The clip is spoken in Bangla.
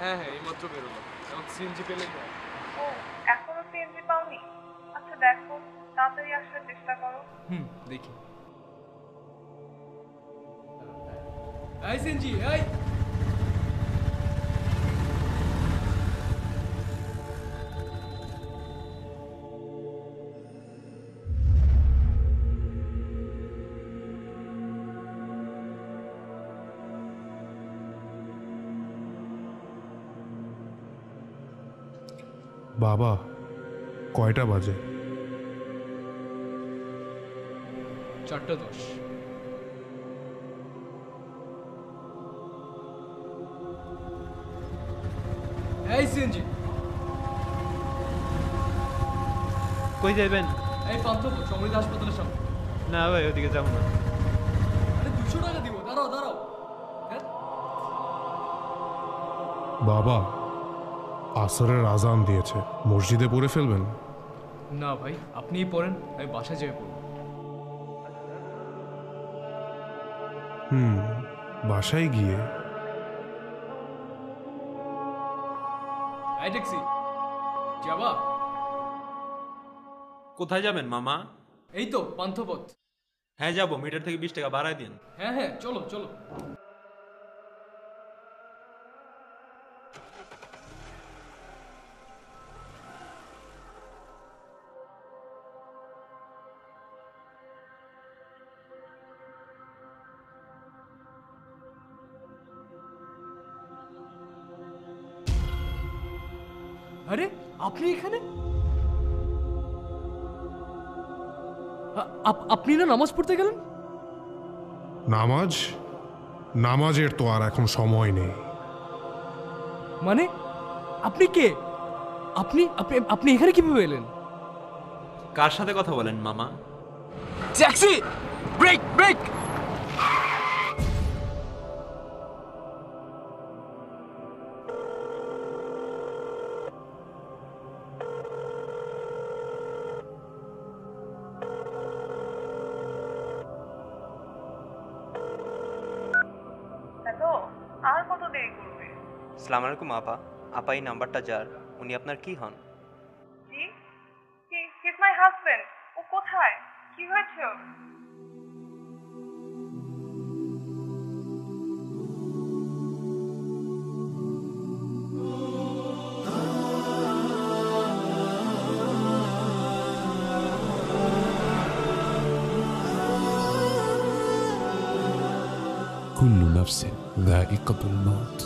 হ্যাঁ হ্যাঁ, এইমাত্র বেরোলাম। এখন সিএনজি পেলেই হয়। ও, এখনো সিএনজি পাওনি? আচ্ছা দেখো, তাড়াতাড়ি আসার চেষ্টা করো। দেখি। এই সিএনজি, এই বাবা, কয়টা বাজে? 4:10। এই সিএনজি, কই যাবেন? এই পান্থপথ সমৃদ্ধ হাসপাতালের সামনে। না ভাই, ওদিকে যাবো না। আরে 200 টাকা দিব, দাঁড়াও দাঁড়াও। হ্যাঁ, বাবা, আসরের আজান দিয়েছে, মসজিদে পড়ে ফেলবেন? না ভাই, আপনিই পড়েন, আমি বাসায় যেয়ে পড়ব। বাসায় গিয়ে? এই ট্যাক্সি যাবা? কোথায় যাবেন মামা? এই তো পান্থপথ। হ্যাঁ যাবো, মিটার থেকে 20 টাকা বাড়ায় দিন। হ্যাঁ হ্যাঁ, চলো চলো। আরে আপনি এখানে? আপনি না নামাজ পড়তে গেলেন? নামাজ? নামাজের তো আর এখন সময় নেই। মানে আপনি কে? আপনি আপনি আপনি এখানে কিভাবে এলেন? কার সাথে কথা বলেন মামা? Taxi, brake brake! হ্যালো, আর কত দেরি করবে? আসসালামু আলাইকুম আপা। আপা, এই নাম্বারটা যার, উনি আপনার কি হন? জি, হি ইজ মাই হাজবেন্ড। ও কোথায়? কি হয়েছে ওর? كل نفس ذائقة الموت